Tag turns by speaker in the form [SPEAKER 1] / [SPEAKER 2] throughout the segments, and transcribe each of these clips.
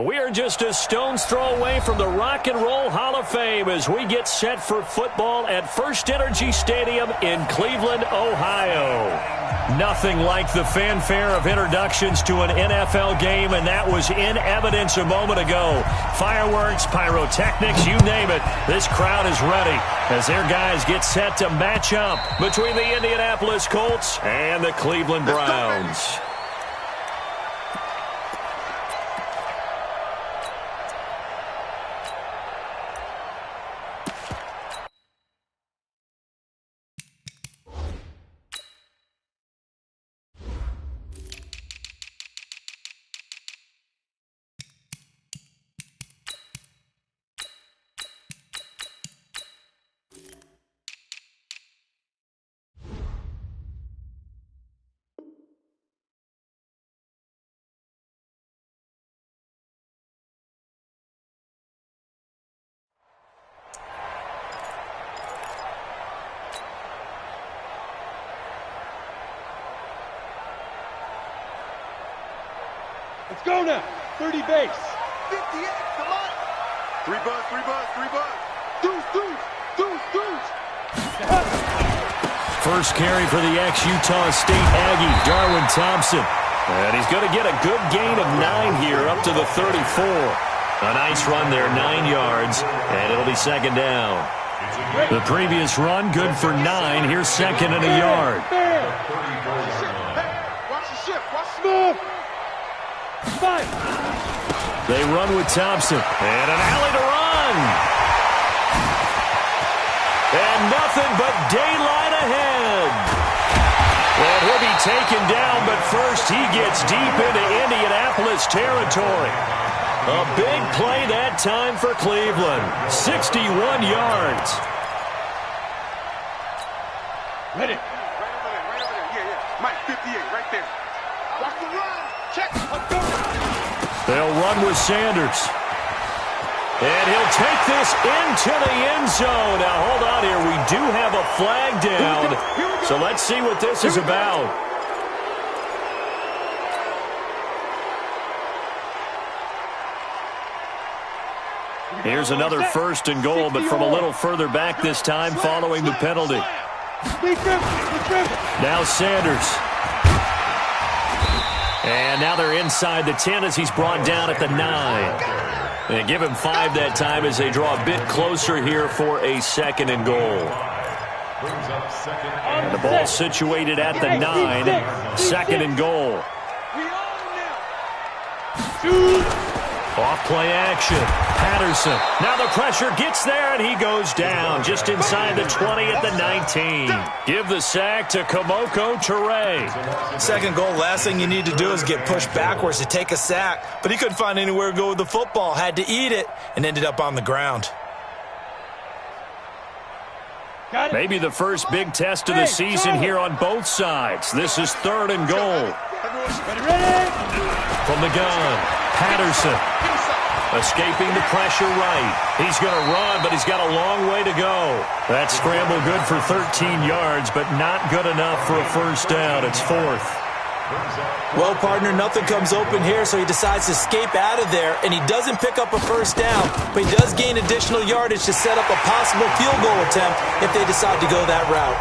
[SPEAKER 1] We are just a stone's throw away from the Rock and Roll Hall of Fame as we get set for football at First Energy Stadium in Cleveland, Ohio. Nothing like the fanfare of introductions to an NFL game, and that was in evidence a moment ago. Fireworks, pyrotechnics, you name it. This crowd is ready as their guys get set to match up between the Indianapolis Colts and the Cleveland Browns.
[SPEAKER 2] Let's go now. 30 base.
[SPEAKER 3] 58, come on. 3 buzz, 3 buzz, 3 buzz. Deuce.
[SPEAKER 1] First carry for the ex-Utah State Aggie, Darwin Thompson. And he's going to get a good gain of 9 here up to the 34. A nice run there, 9 yards, and it'll be second down. The previous run, good for 9. Here's second and a yard.
[SPEAKER 3] Watch the shift. Watch the move.
[SPEAKER 1] They run with Thompson. And an alley to run. And nothing but daylight ahead. And he'll be taken down, but first he gets deep into Indianapolis territory. A big play that time for Cleveland. 61 yards.
[SPEAKER 2] Ready.
[SPEAKER 3] Right over there. Yeah. Mike, 58, right there. Watch the run. Check.
[SPEAKER 1] They'll run with Sanders. And he'll take this into the end zone. Now, hold on here. We do have a flag down. So let's see what this is about. Here's another first and goal, but from a little further back this time following the penalty. Now Sanders. And now they're inside the 10 as he's brought down at the 9. And give him 5 that time as they draw a bit closer here for a second and goal. And the ball situated at the 9. Second and goal. Off play action. Patterson. Now the pressure gets there, and he goes down just inside the 20 at the 19. Give the sack to Kamoko Toure.
[SPEAKER 4] Second goal, last thing you need to do is get pushed backwards to take a sack. But he couldn't find anywhere to go with the football. Had to eat it and ended up on the ground.
[SPEAKER 1] Maybe the first big test of the season here on both sides. This is third and goal. From the gun, Patterson. Escaping the pressure right. He's going to run, but he's got a long way to go. That scramble good for 13 yards, but not good enough for a first down. It's fourth.
[SPEAKER 4] Well, partner, nothing comes open here, so he decides to escape out of there, and he doesn't pick up a first down, but he does gain additional yardage to set up a possible field goal attempt if they decide to go that route.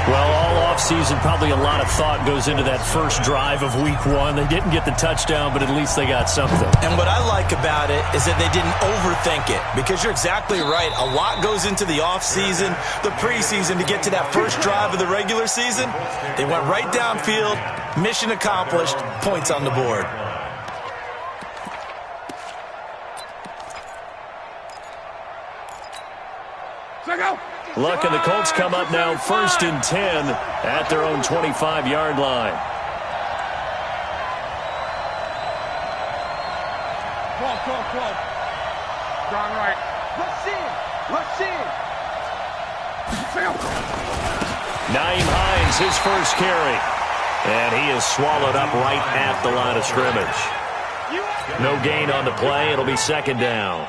[SPEAKER 1] Well, all offseason, probably a lot of thought goes into that first drive of week 1. They didn't get the touchdown, but at least they got something.
[SPEAKER 4] And what I like about it is that they didn't overthink it, because you're exactly right. A lot goes into the offseason, the preseason, to get to that first drive of the regular season. They went right downfield, mission accomplished, points on the board.
[SPEAKER 1] Luck, and the Colts come up now first and 10 at their own 25-yard line.
[SPEAKER 3] Come. Strong right. Let's see.
[SPEAKER 1] Naeem Hines, his first carry. And he is swallowed up right at the line of scrimmage. No gain on the play. It'll be second down.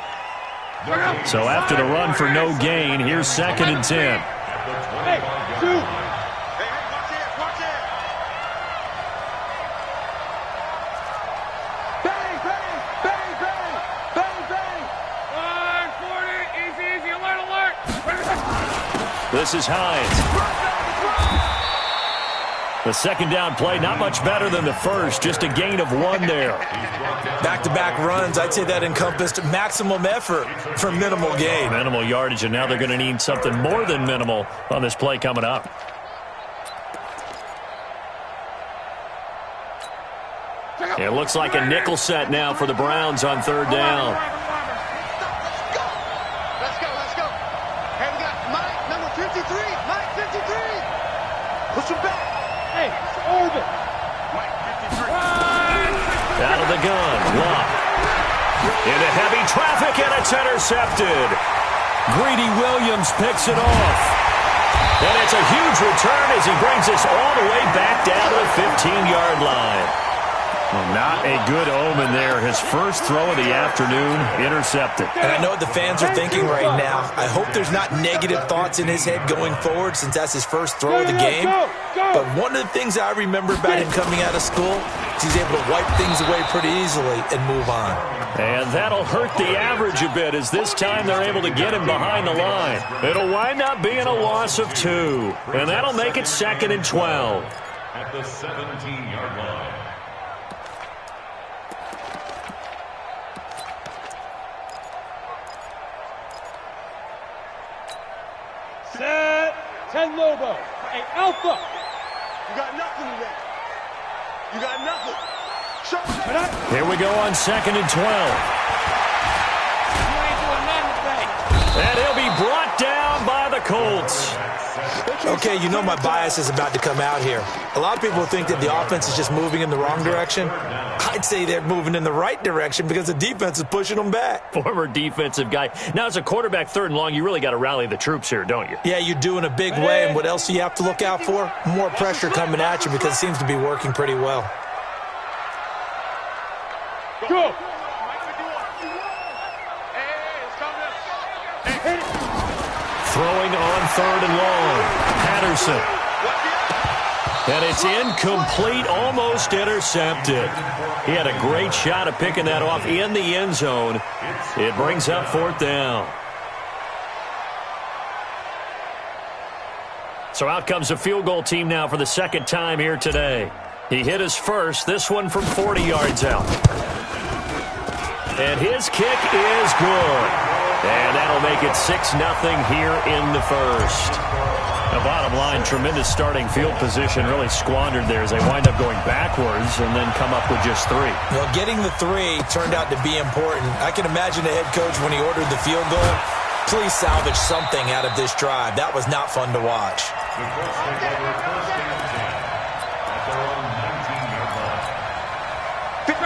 [SPEAKER 1] So after the run for no gain, here's second and 10.
[SPEAKER 3] Hey, shoot. Hey, watch it. Bang.
[SPEAKER 1] This is Hines. The second down play, not much better than the first, just a gain of 1 there.
[SPEAKER 4] Back-to-back runs, I'd say that encompassed maximum effort for minimal gain.
[SPEAKER 1] Minimal yardage, and now they're going to need something more than minimal on this play coming up. It looks like a nickel set now for the Browns on third down.
[SPEAKER 3] Let's go. Hey, we got Mike, number 53. Mike, 53. Push him back.
[SPEAKER 2] Hey, it's Orbit.
[SPEAKER 3] Mike, 53.
[SPEAKER 1] Out of the gun, Love. Into heavy traffic, and it's intercepted. Greedy Williams picks it off. And it's a huge return as he brings us all the way back down to the 15-yard line. Well, not a good omen there. His first throw of the afternoon, intercepted.
[SPEAKER 4] And I know what the fans are thinking right now. I hope there's not negative thoughts in his head going forward since that's his first throw of the game. But one of the things I remember about him coming out of school is he's able to wipe things away pretty easily and move on.
[SPEAKER 1] And that'll hurt the average a bit as this time they're able to get him behind the line. It'll wind up being a loss of 2. And that'll make it 2nd and 12.
[SPEAKER 5] At the 17-yard line.
[SPEAKER 2] Set. 10 Lobo. Hey, Alpha.
[SPEAKER 3] You got nothing today. You got nothing. Show me.
[SPEAKER 1] Here we go on 2nd and 12. And he'll be brought down by the Colts.
[SPEAKER 4] Okay, you know my bias is about to come out here. A lot of people think that the offense is just moving in the wrong direction. I'd say they're moving in the right direction because the defense is pushing them back.
[SPEAKER 1] Former defensive guy. Now, as a quarterback, 3rd and long, you really got to rally the troops here, don't you?
[SPEAKER 4] Yeah, you do in a big way. And what else do you have to look out for? More pressure coming at you because it seems to be working pretty well.
[SPEAKER 2] Go.
[SPEAKER 1] Throwing on 3rd and long. Patterson. And it's incomplete, almost intercepted. He had a great shot at picking that off in the end zone. It brings up 4th down. So out comes a field goal team now for the 2nd time here today. He hit his first, this one from 40 yards out. And his kick is good. And that'll make it 6-0 here in the first. The bottom line, tremendous starting field position, really squandered there as they wind up going backwards and then come up with just 3.
[SPEAKER 4] Well, getting the 3 turned out to be important. I can imagine the head coach when he ordered the field goal. Please salvage something out of this drive. That was not fun to watch.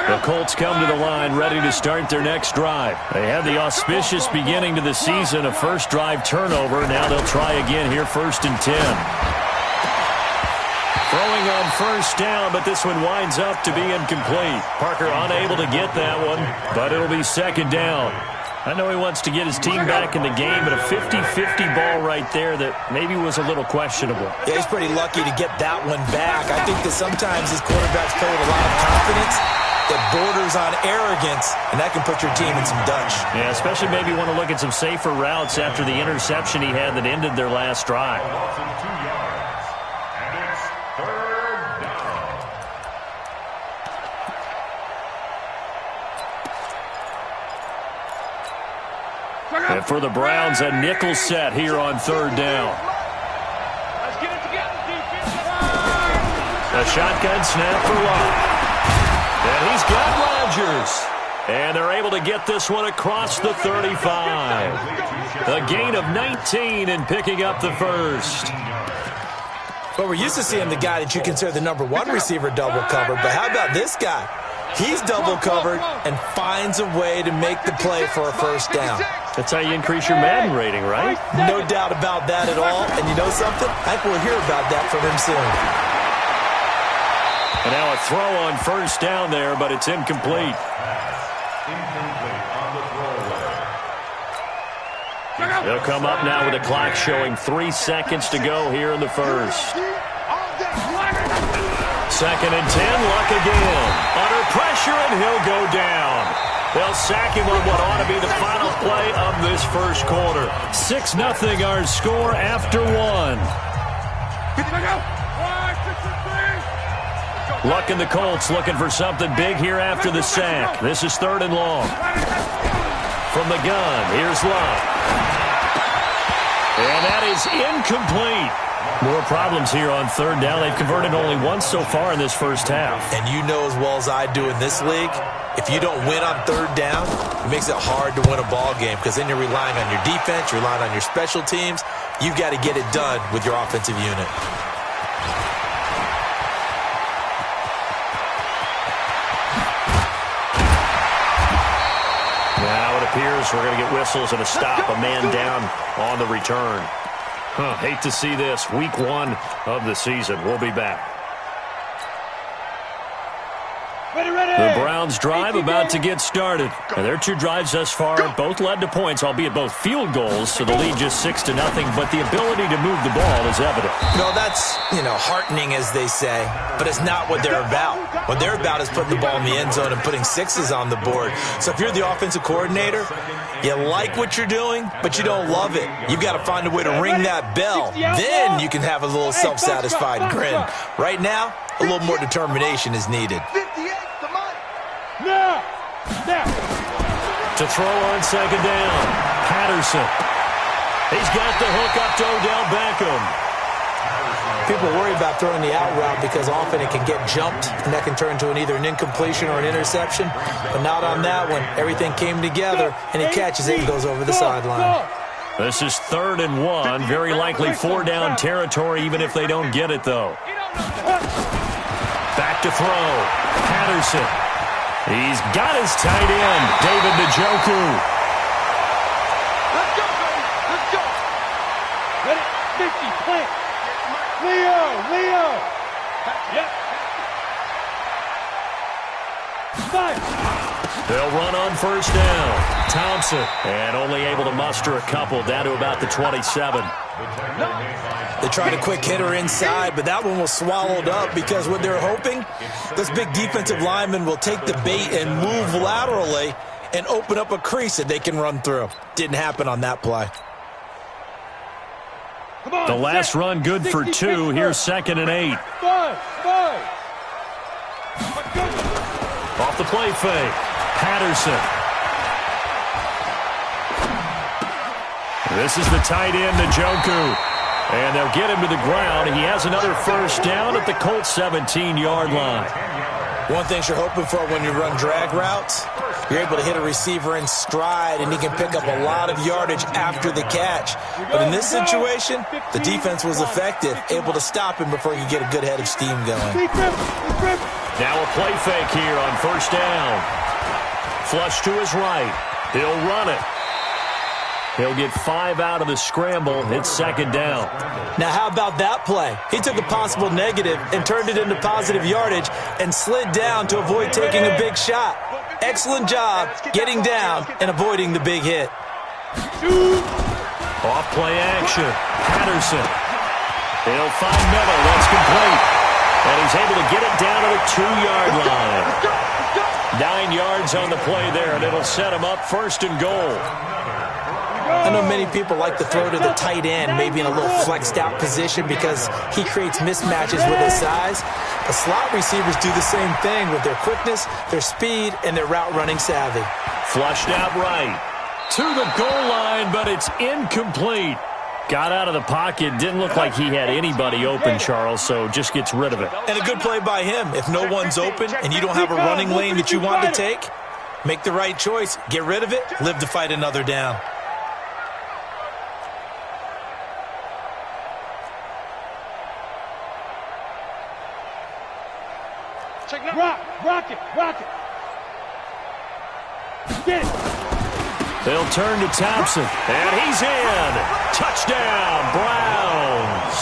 [SPEAKER 1] The Colts come to the line ready to start their next drive. They had the auspicious beginning to the season, a first drive turnover. Now they'll try again here, 1st and 10. Throwing on 1st down, but this one winds up to be incomplete. Parker unable to get that one, but it'll be 2nd down. I know he wants to get his team back in the game, but a 50-50 ball right there that maybe was a little questionable.
[SPEAKER 4] Yeah, he's pretty lucky to get that one back. I think that sometimes his quarterbacks play with a lot of confidence that borders on arrogance, and that can put your team in some dutch.
[SPEAKER 1] Yeah, especially maybe want to look at some safer routes after the interception he had that ended their last drive. And for the Browns, a nickel set here on 3rd down.
[SPEAKER 2] Let's get it together, defense.
[SPEAKER 1] A shotgun snap for Love. And he's got Rodgers. And they're able to get this one across the 35. A gain of 19 and picking up the first.
[SPEAKER 4] Well, we're used to seeing the guy that you consider the number 1 receiver double covered, but how about this guy? He's double covered and finds a way to make the play for a 1st down.
[SPEAKER 1] That's how you increase your Madden rating, right?
[SPEAKER 4] No doubt about that at all. And you know something? I think we'll hear about that from him soon.
[SPEAKER 1] And now a throw on 1st down there, but it's incomplete. They'll come up now with the clock showing 3 seconds to go here in the first. 2nd and 10, Luck again. Under pressure, and he'll go down. They'll sack him on what ought to be the final play of this first quarter. 6-0 our score after one. Luck and the Colts looking for something big here after the sack. This is 3rd and long. From the gun, here's Luck. And that is incomplete. More problems here on 3rd down. They've converted only once so far in this first half.
[SPEAKER 4] And you know as well as I do in this league, if you don't win on 3rd down, it makes it hard to win a ball game because then you're relying on your defense, you're relying on your special teams. You've got to get it done with your offensive unit.
[SPEAKER 1] Now it appears we're going to get whistles and a stop, a man down on the return. Hate to see this. Week 1 of the season. We'll be back. The Browns drive about to get started. And their 2 drives thus far both led to points, albeit both field goals, so the lead just 6-0, but the ability to move the ball is evident.
[SPEAKER 4] No, that's, heartening, as they say, but it's not what they're about. What they're about is putting the ball in the end zone and putting 6s on the board. So if you're the offensive coordinator, you like what you're doing, but you don't love it. You've got to find a way to ring that bell. Then you can have a little self-satisfied grin. Right now, a little more determination is needed.
[SPEAKER 1] To throw on 2nd down, Patterson. He's got the hook up to Odell Beckham.
[SPEAKER 4] People worry about throwing the out route because often it can get jumped, and that can turn into either an incompletion or an interception. But not on that one. Everything came together, and he catches it and goes over the sideline.
[SPEAKER 1] This is 3rd and 1. Very likely 4-down territory, even if they don't get it, though. Back to throw. Patterson. He's got his tight end, David Njoku.
[SPEAKER 2] Let's go, baby. Let's go. Ready? 50, plant. Leo. Yep. 5.
[SPEAKER 1] They'll run on 1st down. Thompson. And only able to muster a couple down to about the 27.
[SPEAKER 4] They tried a quick hitter inside, but that one was swallowed up because what they're hoping, this big defensive lineman will take the bait and move laterally and open up a crease that they can run through. Didn't happen on that play.
[SPEAKER 1] The last run good for 2. Here's 2nd and 8.
[SPEAKER 2] 5.
[SPEAKER 1] Off the play fake. Patterson. This is the tight end, Njoku. And they'll get him to the ground. He has another 1st down at the Colts 17-yard line.
[SPEAKER 4] One thing you're hoping for when you run drag routes, you're able to hit a receiver in stride, and he can pick up a lot of yardage after the catch. But in this situation, the defense was effective, able to stop him before he could get a good head of steam going.
[SPEAKER 1] Now a play fake here on 1st down. Flush to his right. He'll run it. He'll get 5 out of the scramble. It's 2nd down.
[SPEAKER 4] Now, how about that play? He took a possible negative and turned it into positive yardage and slid down to avoid taking a big shot. Excellent job getting down and avoiding the big hit.
[SPEAKER 1] Off play action. Patterson. He'll find Miller. That's complete. And he's able to get it down to the 2-yard line. 9 yards on the play there, and it'll set him up 1st and goal.
[SPEAKER 4] I know many people like to throw to the tight end, maybe in a little flexed out position because he creates mismatches with his size. But slot receivers do the same thing with their quickness, their speed, and their route running savvy.
[SPEAKER 1] Flushed out right. To the goal line, but it's incomplete. Got out of the pocket. Didn't look like he had anybody open, Charles, so just gets rid of it.
[SPEAKER 4] And a good play by him. If no one's open and you don't have a running lane that you want to take, make the right choice. Get rid of it. Live to fight another down.
[SPEAKER 2] Rock it. Get it.
[SPEAKER 1] They'll turn to Thompson, and he's in. Touchdown, Browns.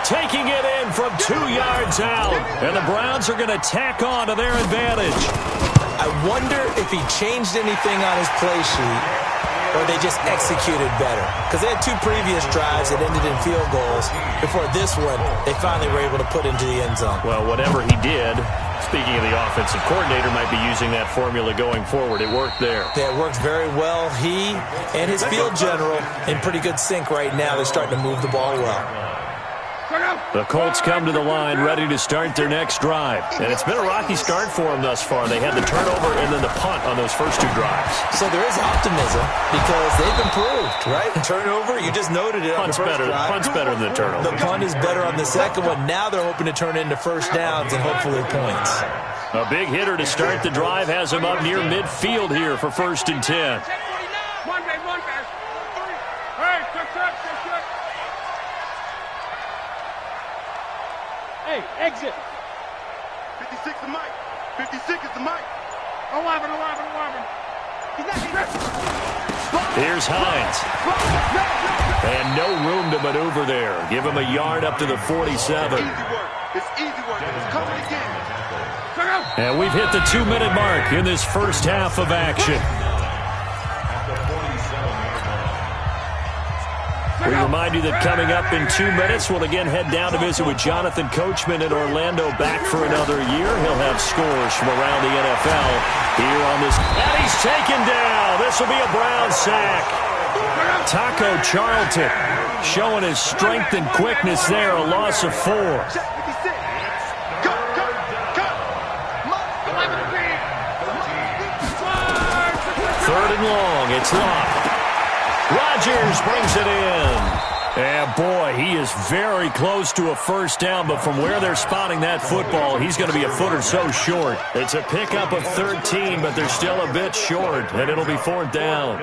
[SPEAKER 1] Taking it in from 2 yards out, and the Browns are going to tack on to their advantage.
[SPEAKER 4] I wonder if he changed anything on his play sheet or they just executed better? Because they had 2 previous drives that ended in field goals. Before this one, they finally were able to put into the end zone.
[SPEAKER 1] Well, whatever he did, speaking of the offensive coordinator, might be using that formula going forward. It worked there.
[SPEAKER 4] Yeah, it worked very well. He and his field general in pretty good sync right now. They're starting to move the ball well.
[SPEAKER 1] The Colts come to the line ready to start their next drive. And it's been a rocky start for them thus far. They had the turnover and then the punt on those first 2 drives.
[SPEAKER 4] So there is optimism because they've improved, right? Turnover, you just noted it.
[SPEAKER 1] Punt's better than the turnover.
[SPEAKER 4] The punt is better on the second one. Now they're hoping to turn into first downs and hopefully points.
[SPEAKER 1] A big hitter to start the drive has him up near midfield here for 1st and 10.
[SPEAKER 2] Hey, exit.
[SPEAKER 3] 56 is Mike. 56 is the Mike.
[SPEAKER 2] 11.
[SPEAKER 1] Here's Hines. And no room to maneuver there. Give him a yard up to the 47.
[SPEAKER 3] Easy work. It's easy work. It's coming again.
[SPEAKER 1] And we've hit the 2-minute mark in this first half of action. We remind you that coming up in 2 minutes, we'll again head down to visit with Jonathan Coachman in Orlando, back for another year. He'll have scores from around the NFL here on this. And he's taken down. This will be a Brown sack. Taco Charlton showing his strength and quickness there, a loss of 4.
[SPEAKER 3] 56. Go.
[SPEAKER 1] 3rd and long. It's Locke. Rodgers brings it in. And, boy, he is very close to a first down, but from where they're spotting that football, he's going to be a foot or so short. It's a pickup of 13, but they're still a bit short, and it'll be 4th down.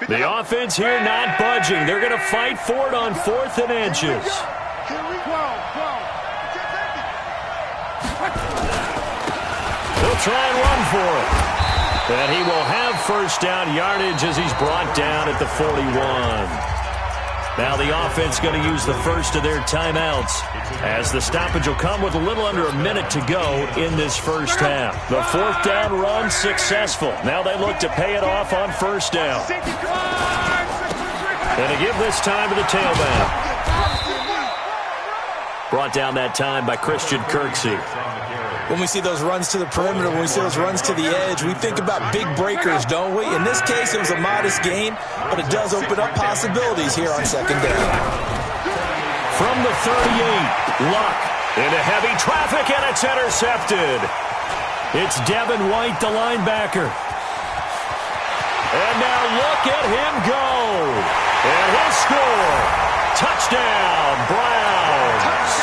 [SPEAKER 1] The offense here not budging. They're going to fight for it on 4th and inches. They'll try and run for it. And he will have first down yardage as he's brought down at the 41. Now the offense going to use the first of their timeouts as the stoppage will come with a little under a minute to go in this first half. The 4th down run successful. Now they look to pay it off on first down. And to give this time to the tailback. Brought down that time by Christian Kirksey.
[SPEAKER 4] When we see those runs to the perimeter, when we see those runs to the edge, we think about big breakers, don't we? In this case, it was a modest gain, but it does open up possibilities here on 2nd down.
[SPEAKER 1] From the 38, Luck into heavy traffic, and it's intercepted. It's Devin White, the linebacker. And now look at him go. And he'll score. Touchdown, Browns.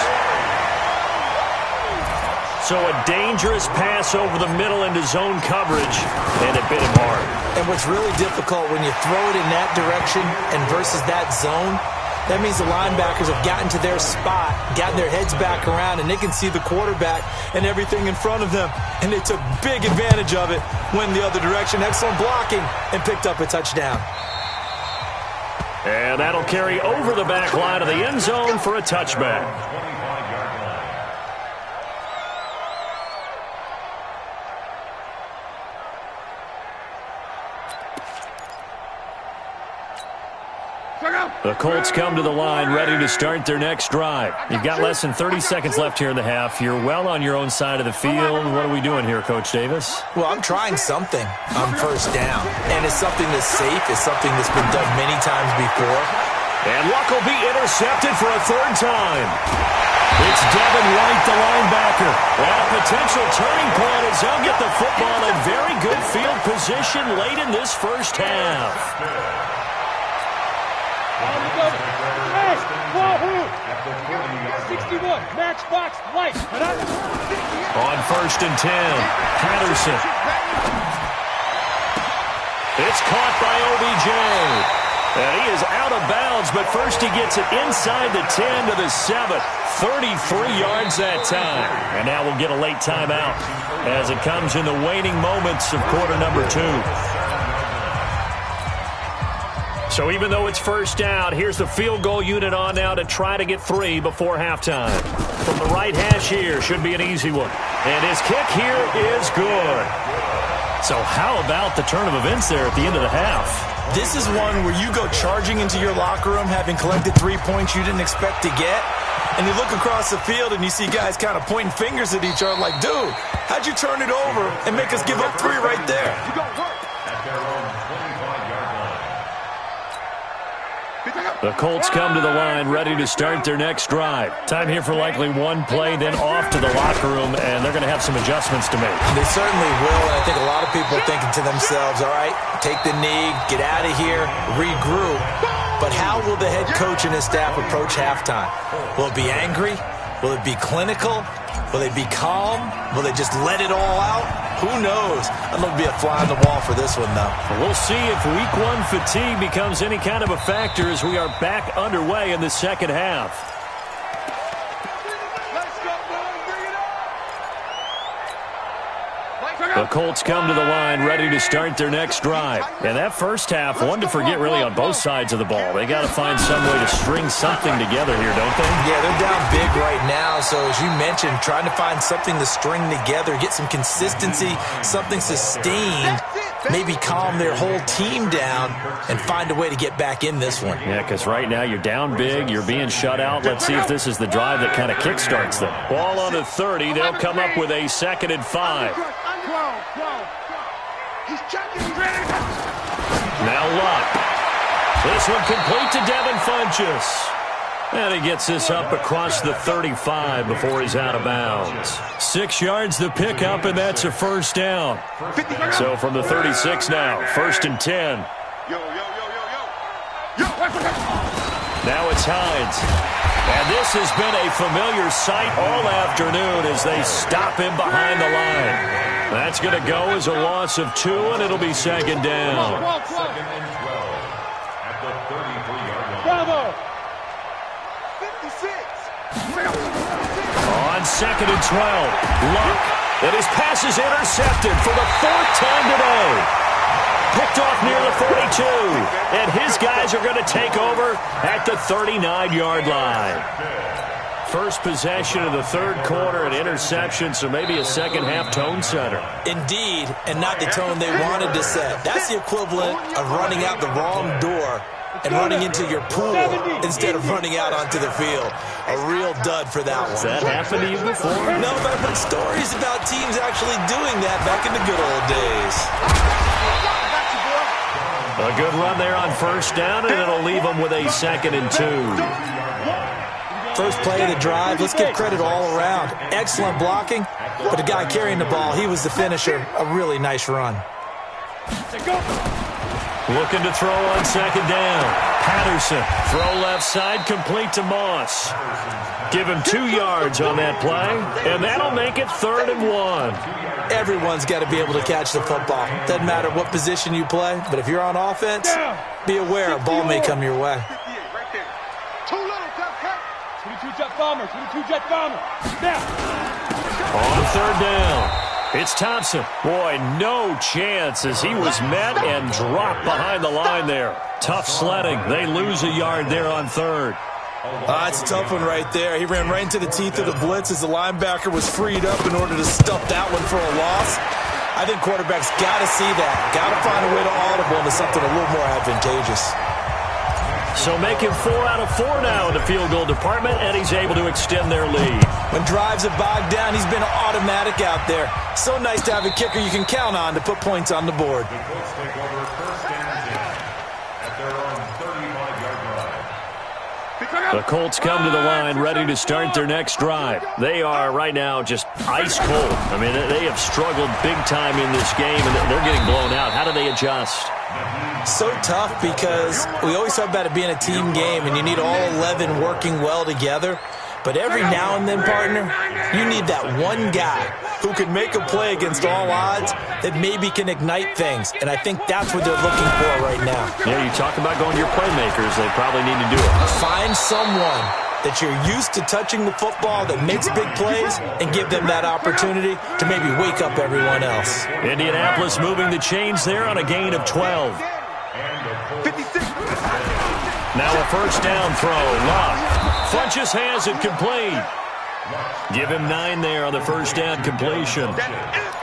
[SPEAKER 1] So a dangerous pass over the middle into zone coverage, and it bit him hard.
[SPEAKER 4] And what's really difficult when you throw it in that direction and versus that zone, that means the linebackers have gotten to their spot, gotten their heads back around, and they can see the quarterback and everything in front of them. And they took big advantage of it, went the other direction, excellent blocking, and picked up a touchdown.
[SPEAKER 1] And that'll carry over the back line of the end zone for a touchback. The Colts come to the line ready to start their next drive. You've got less than 30 seconds left here in the half. You're well on your own side of the field. What are we doing here, Coach Davis?
[SPEAKER 4] Well, I'm trying something on first down. And it's something that's safe. It's something that's been done many times before.
[SPEAKER 1] And Luck will be intercepted for a 3rd time. It's Devin White, the linebacker. And a potential turning point as he'll get the football in very good field position late in this first half.
[SPEAKER 2] Hey, Wahoo! 61, matchbox, light.
[SPEAKER 1] On 1st and 10, Patterson. It's caught by OBJ. And he is out of bounds, but first he gets it inside the 10 to the 7. 33 yards that time. And now we'll get a late timeout as it comes in the waning moments of quarter number 2. So even though it's first down, here's the field goal unit on now to try to get 3 before halftime. From the right hash here, should be an easy one. And his kick here is good. So how about the turn of events there at the end of the half?
[SPEAKER 4] This is one where you go charging into your locker room having collected 3 points you didn't expect to get, and you look across the field and you see guys kind of pointing fingers at each other like, dude, how'd you turn it over and make us give up 3 right there?
[SPEAKER 5] At their own 25-yard line.
[SPEAKER 1] The Colts come to the line ready to start their next drive. Time here for likely one play, then off to the locker room, and they're going to have some adjustments to make.
[SPEAKER 4] They certainly will, and I think a lot of people are thinking to themselves, all right, take the knee, get out of here, regroup. But how will the head coach and his staff approach halftime? Will it be angry? Will it be clinical? Will they be calm? Will they just let it all out? Who knows? I'm going to be a fly on the wall for this one, though.
[SPEAKER 1] We'll see if week one fatigue becomes any kind of a factor as we are back underway in the second half. The Colts come to the line ready to start their next drive. And that first half, one to forget really on both sides of the ball. They got to find some way to string something together here, don't they?
[SPEAKER 4] Yeah, they're down big right now. So as you mentioned, trying to find something to string together, get some consistency, something sustained, maybe calm their whole team down and find a way to get back in this one.
[SPEAKER 1] Yeah, because right now you're down big, you're being shut out. Let's see if this is the drive that kind of kickstarts them. Ball on the 30. They'll come up with a 2nd and 5. Now Luck. This one complete to Devin Funchess. And he gets this up across the 35 before he's out of bounds. 6 yards the pickup, and that's a first down. So from the 36 now, 1st and 10. Now it's Hines. And this has been a familiar sight all afternoon as they stop him behind the line. That's going to go as a loss of 2, and it'll be 2nd down.
[SPEAKER 5] 2nd and 12 at the 33-yard line.
[SPEAKER 2] Bravo!
[SPEAKER 3] 56.
[SPEAKER 1] On 2nd and 12, Luck. And his pass is intercepted for the 4th time today. Picked off near the 42. And his guys are going to take over at the 39-yard line. First possession of the 3rd quarter, an interception, so maybe a second-half tone setter.
[SPEAKER 4] Indeed, and not the tone they wanted to set. That's the equivalent of running out the wrong door and running into your pool instead of running out onto the field. A real dud for that one.
[SPEAKER 1] Has that happened to you before?
[SPEAKER 4] No, but I've heard stories about teams actually doing that back in the good old days.
[SPEAKER 1] A good run there on 1st down, and it'll leave them with a 2nd and 2.
[SPEAKER 4] First play of the drive, let's give credit all around. Excellent blocking, but the guy carrying the ball, he was the finisher. A really nice run.
[SPEAKER 1] Looking to throw on 2nd down. Patterson, throw left side, complete to Moss. Give him 2 yards on that play, and that'll make it 3rd and 1.
[SPEAKER 4] Everyone's got to be able to catch the football. Doesn't matter what position you play, but if you're on offense, be aware a ball may come your way.
[SPEAKER 2] 22-jet bomber, 22-jet bomber. Now.
[SPEAKER 1] On 3rd down, it's Thompson. Boy, no chance as he was met and dropped behind the line there. Tough sledding. They lose a yard there on 3rd.
[SPEAKER 4] It's a tough one right there. He ran right into the teeth of the blitz as the linebacker was freed up in order to stuff that one for a loss. I think quarterbacks got to see that. Got to find a way to audible into something a little more advantageous.
[SPEAKER 1] So making 4 out of 4 now in the field goal department, and he's able to extend their lead.
[SPEAKER 4] When drives are bogged down, he's been automatic out there. So nice to have a kicker you can count on to put points on the board.
[SPEAKER 5] The Colts take over 1st and 10 at their own 35-yard line.
[SPEAKER 1] The Colts come to the line ready to start their next drive. They are right now just ice cold. I mean, they have struggled big time in this game, and they're getting blown out. How do they adjust?
[SPEAKER 4] So tough because we always talk about it being a team game, and you need all 11 working well together. But every now and then, partner, you need that one guy who can make a play against all odds that maybe can ignite things. And I think that's what they're looking for right now.
[SPEAKER 1] Yeah, you talk about going to your playmakers. They probably need to do it.
[SPEAKER 4] Find someone that you're used to touching the football that makes big plays and give them that opportunity to maybe wake up everyone else.
[SPEAKER 1] Indianapolis moving the chains there on a gain of 12.
[SPEAKER 3] 56.
[SPEAKER 1] Now a 1st down throw. Luck. Funchess has it complete. Give him 9 there on the first down completion.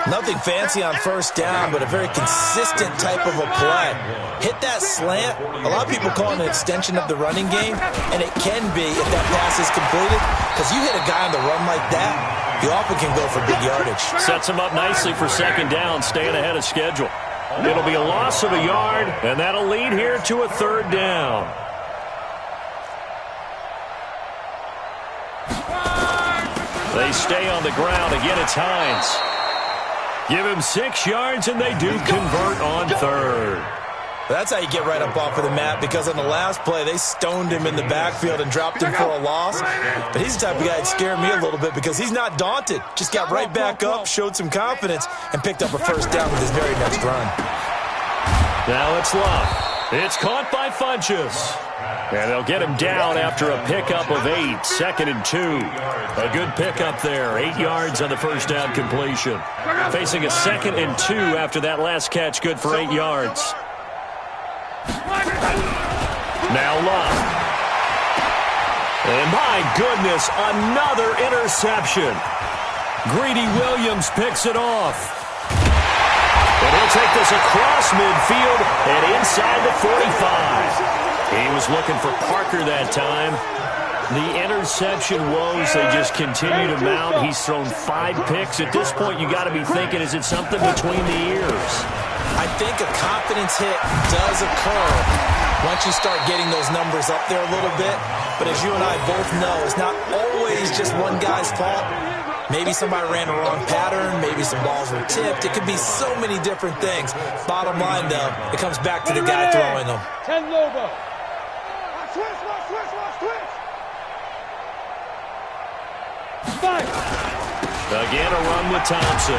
[SPEAKER 4] Nothing fancy on first down, but a very consistent type of a play. Hit that slant. A lot of people call it an extension of the running game, and it can be if that pass is completed, because you hit a guy on the run like that, you often can go for big yardage.
[SPEAKER 1] Sets him up nicely for second down, staying ahead of schedule. It'll be a loss of a yard, and that'll lead here to a third down. They stay on the ground. Again, it's Hines. Give him 6 yards, and they do convert on third.
[SPEAKER 4] That's how you get right up off of the mat, because on the last play, they stoned him in the backfield and dropped him for a loss. But he's the type of guy that scared me a little bit because he's not daunted. Just got right back up, showed some confidence, and picked up a first down with his very next run.
[SPEAKER 1] Now it's Love. It's caught by Funchess. And they'll get him down after a pickup of 8, 2nd and 2. A good pickup there, 8 yards on the first down completion. Facing a 2nd and 2 after that last catch, good for 8 yards. Now Love. And my goodness, another interception. Greedy Williams picks it off. And he'll take this across midfield and inside the 45. He was looking for Parker that time. The interception woes, they just continue to mount. He's thrown 5 picks. At this point, you got to be thinking, is it something between the ears?
[SPEAKER 4] I think a confidence hit does occur once you start getting those numbers up there a little bit. But as you and I both know, it's not always just one guy's fault. Maybe somebody ran a wrong pattern. Maybe some balls were tipped. It could be so many different things. Bottom line, though, it comes back to the guy throwing them.
[SPEAKER 2] 10 Lobo.
[SPEAKER 1] Again, a run with Thompson.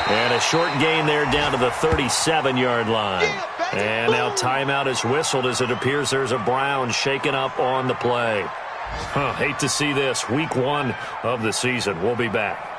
[SPEAKER 1] And a short gain there down to the 37-yard line. And now timeout is whistled as it appears there's a Brown shaken up on the play. Hate to see this. Week 1 of the season. We'll be back.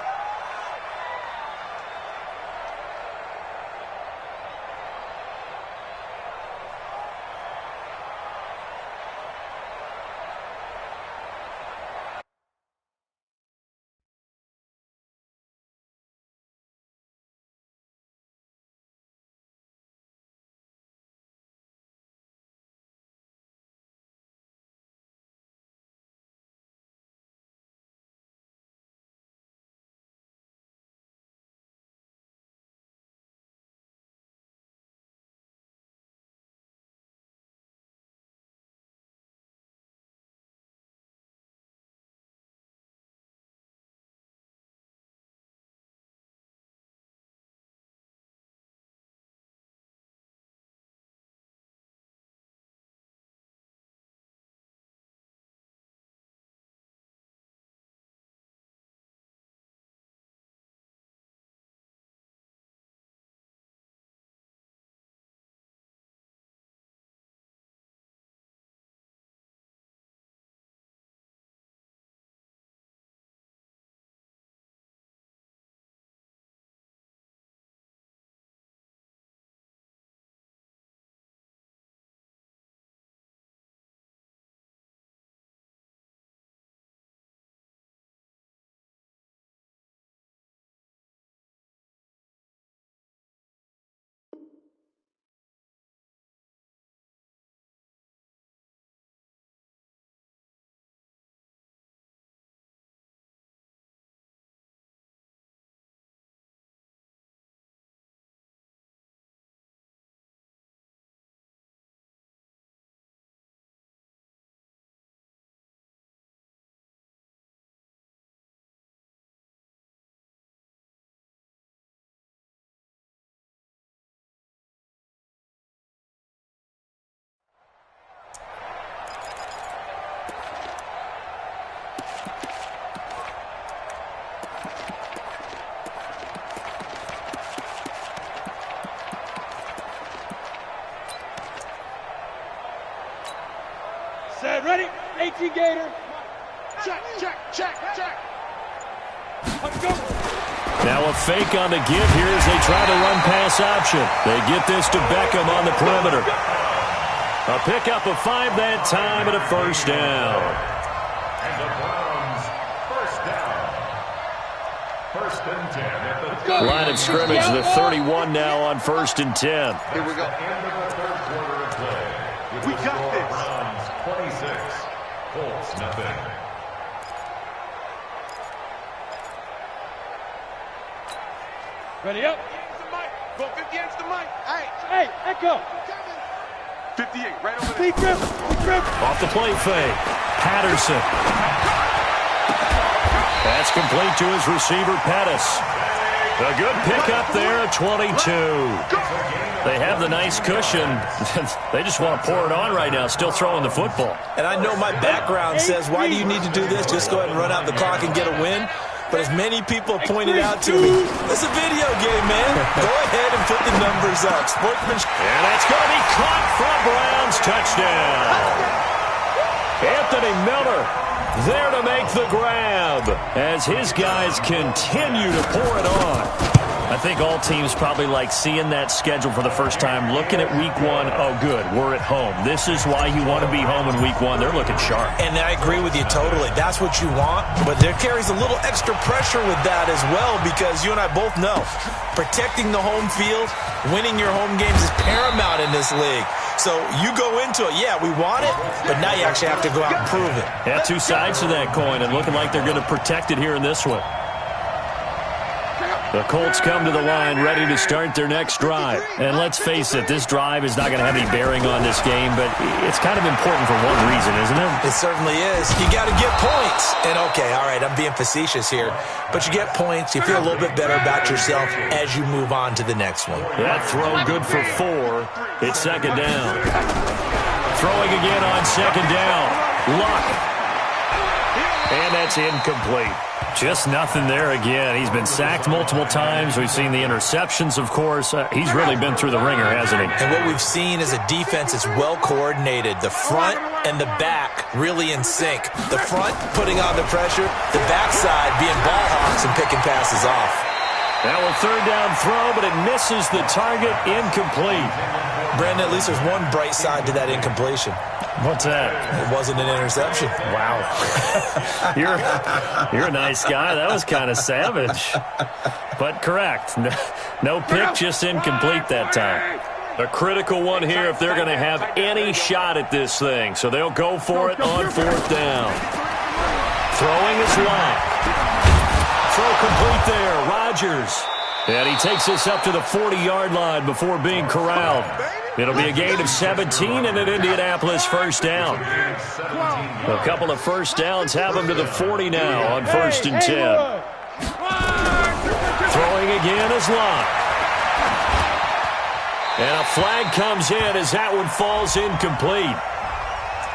[SPEAKER 2] Set, ready? 18 Gator.
[SPEAKER 3] Check, check, check, check.
[SPEAKER 2] Let's go.
[SPEAKER 1] Now a fake on the give here as they try to run pass option. They get this to Beckham on the perimeter. A pickup of 5 that time and a first down.
[SPEAKER 5] And the Browns, first down. First and 10 at the
[SPEAKER 1] Line of scrimmage, the 31 now on 1st and 10.
[SPEAKER 3] Here we go.
[SPEAKER 5] end of the third quarter of play.
[SPEAKER 3] We got this.
[SPEAKER 5] Browns 26, Colts nothing.
[SPEAKER 2] Ready up.
[SPEAKER 3] Go 58 to the mic.
[SPEAKER 2] Hey, Echo.
[SPEAKER 3] 58, right over there.
[SPEAKER 2] Big grip.
[SPEAKER 1] Off the play fake. Patterson. That's complete to his receiver, Pettis. A good pickup there at 22. They have the nice cushion. They just want to pour it on right now, still throwing the football.
[SPEAKER 4] And I know my background says, why do you need to do this? Just go ahead and run out the clock and get a win. But as many people pointed out to me, it's a video game, man. Go ahead and put the numbers up. Sportsmanship.
[SPEAKER 1] And that's going to be caught for a Browns touchdown. Anthony Miller there to make the grab as his guys continue to pour it on. I think all teams probably like seeing that schedule for the first time, looking at week 1. Oh, good, we're at home. This is why you want to be home in week 1. They're looking sharp.
[SPEAKER 4] And I agree with you totally. That's what you want. But there carries a little extra pressure with that as well, because you and I both know protecting the home field, winning your home games is paramount in this league. So you go into it, yeah, we want it, but now you actually have to go out and prove it.
[SPEAKER 1] Yeah, two sides to that coin, and looking like they're going to protect it here in this one. The Colts come to the line ready to start their next drive. And let's face it, this drive is not going to have any bearing on this game, but it's kind of important for one reason, isn't it?
[SPEAKER 4] It certainly is. You got to get points. And okay, all right, I'm being facetious here, but you get points, you feel a little bit better about yourself as you move on to the next one.
[SPEAKER 1] That throw good for 4. It's second down. Throwing again on second down. Luck. And that's incomplete. Just nothing there again. He's been sacked multiple times. We've seen the interceptions, of course. He's really been through the ringer, hasn't he?
[SPEAKER 4] And what we've seen is a defense that's well coordinated. The front and the back really in sync. The front putting on the pressure, the backside being ball hawks and picking passes off.
[SPEAKER 1] Now a third down throw, but it misses the target. Incomplete.
[SPEAKER 4] Brandon, at least there's one bright side to that incompletion.
[SPEAKER 1] What's that?
[SPEAKER 4] It wasn't an interception.
[SPEAKER 1] Wow. You're a nice guy. That was kind of savage. But correct. No pick, just incomplete that time. A critical one here if they're going to have any shot at this thing. So they'll go for it on 4th down. Throwing is Locke. Throw complete there. Rodgers. And he takes this up to the 40-yard line before being corralled. It'll be a gain of 17 and an Indianapolis first down. A couple of first downs have them to the 40 now on 1st and 10. Throwing again is Locke. And a flag comes in as that one falls incomplete.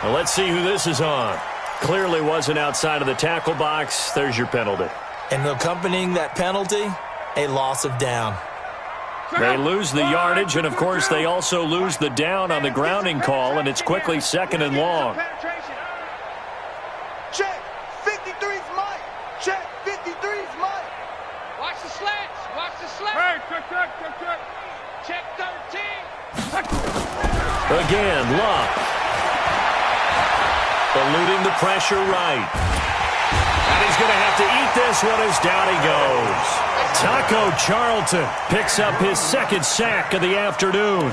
[SPEAKER 1] Now let's see who this is on. Clearly wasn't outside of the tackle box. There's your penalty.
[SPEAKER 4] And accompanying that penalty, a loss of down.
[SPEAKER 1] They lose the yardage, and, of course, they also lose the down on the grounding call, and it's quickly 2nd and long.
[SPEAKER 3] Check. 53's Mike. Check. 53's Mike.
[SPEAKER 2] Watch the slants. Watch the slants. Hey, check. Check 13.
[SPEAKER 1] Again, Luck. Eluding the pressure right. And he's going to have to eat this one as down he goes. Taco Charlton picks up his 2nd sack of the afternoon.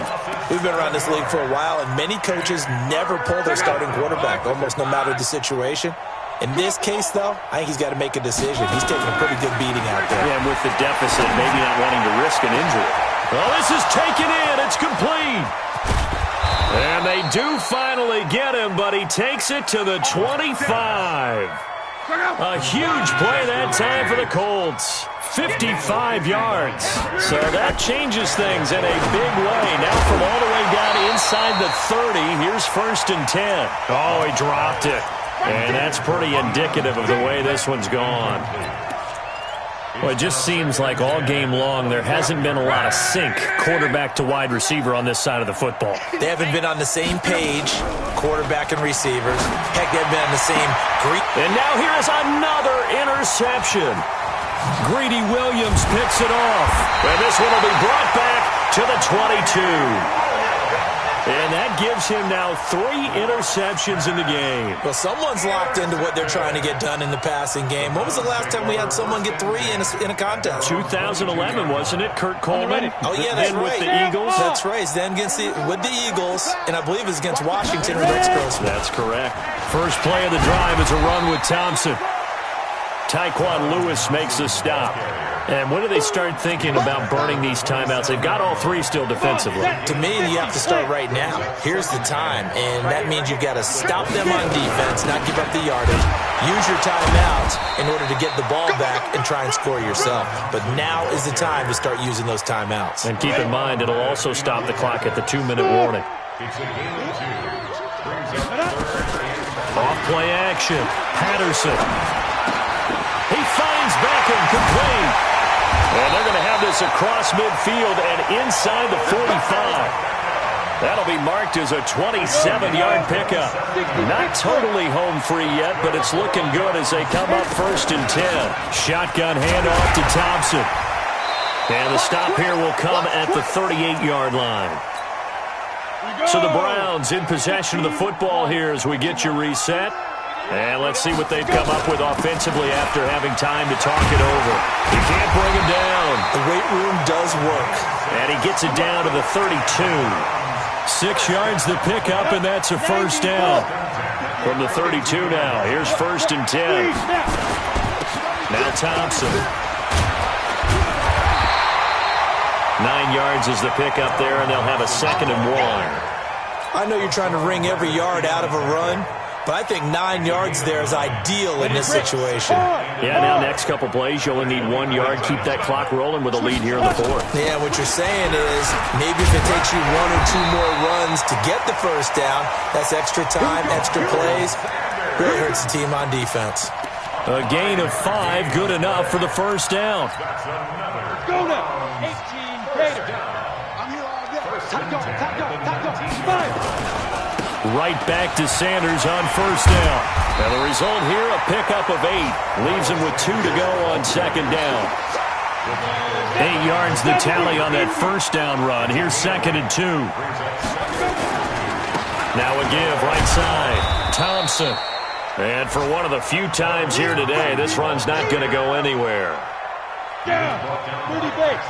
[SPEAKER 4] We've been around this league for a while, and many coaches never pull their starting quarterback, almost no matter the situation. In this case, though, I think he's got to make a decision. He's taking a pretty good beating out there.
[SPEAKER 1] Yeah, and with the deficit, maybe not wanting to risk an injury. Well, this is taken in. It's complete. And they do finally get him, but he takes it to the 25. A huge play that time for the Colts. 55 yards. So that changes things in a big way. Now from all the way down inside the 30, here's 1st and 10. Oh, he dropped it. And that's pretty indicative of the way this one's gone. Well, it just seems like all game long there hasn't been a lot of sync quarterback to wide receiver on this side of the football.
[SPEAKER 4] They haven't been on the same page, quarterback and receivers. Heck, they've been on the same Greek.
[SPEAKER 1] And now here is another interception. Greedy Williams picks it off. And this one will be brought back to the 22. And that gives him now 3 interceptions in the game.
[SPEAKER 4] Well, someone's locked into what they're trying to get done in the passing game. When was the last time we had someone get 3 in a contest?
[SPEAKER 1] 2011, wasn't it? Kurt Coleman.
[SPEAKER 4] Oh, yeah, that's
[SPEAKER 1] then
[SPEAKER 4] right.
[SPEAKER 1] with the Eagles.
[SPEAKER 4] That's right. Then with the Eagles, and I believe it's against Washington or Rex Grossman.
[SPEAKER 1] That's correct. First play of the drive is a run with Thompson. Tyquan Lewis makes the stop. And when do they start thinking about burning these timeouts? They've got all 3 still defensively.
[SPEAKER 4] To me, you have to start right now. Here's the time, and that means you've got to stop them on defense, not give up the yardage. Use your timeouts in order to get the ball back and try and score yourself. But now is the time to start using those timeouts.
[SPEAKER 1] And keep in mind, it'll also stop the clock at the 2-minute warning.
[SPEAKER 5] It's a game of 2. Brings up
[SPEAKER 1] Off play action. Patterson. He finds Beckham complete. And they're going to have this across midfield and inside the 45. That'll be marked as a 27-yard pickup. Not totally home free yet, but it's looking good as they come up 1st and 10. Shotgun handoff to Thompson. And the stop here will come at the 38-yard line. So the Browns in possession of the football here as we get you reset. And let's see what they've come up with offensively after having time to talk it over. He can't bring him down.
[SPEAKER 4] The weight room does work.
[SPEAKER 1] And he gets it down to the 32. 6 yards the pickup, and that's a first down. From the 32 now. Here's 1st and 10. Now Thompson. 9 yards is the pickup there, and they'll have a 2nd and 1.
[SPEAKER 4] I know you're trying to wring every yard out of a run, but I think 9 yards there is ideal in this situation.
[SPEAKER 1] Yeah, now next couple plays, you only need 1 yard. Keep that clock rolling with a lead here in the 4th.
[SPEAKER 4] Yeah, what you're saying is maybe if it takes you 1 or 2 more runs to get the first down, that's extra time, extra plays. Really hurts the team on defense.
[SPEAKER 1] A gain of 5, good enough for the first down.
[SPEAKER 2] Go now. 18 Raiders.
[SPEAKER 3] I'm here all day. Top dog. 5.
[SPEAKER 1] Right back to Sanders on 1st down. And the result here, a pickup of 8. Leaves him with 2 to go on 2nd down. 8 yards the tally on that first down run. Here's 2nd and 2. Now a give right side. Thompson. And for one of the few times here today, this run's not going to go anywhere.
[SPEAKER 2] Down. 30 base.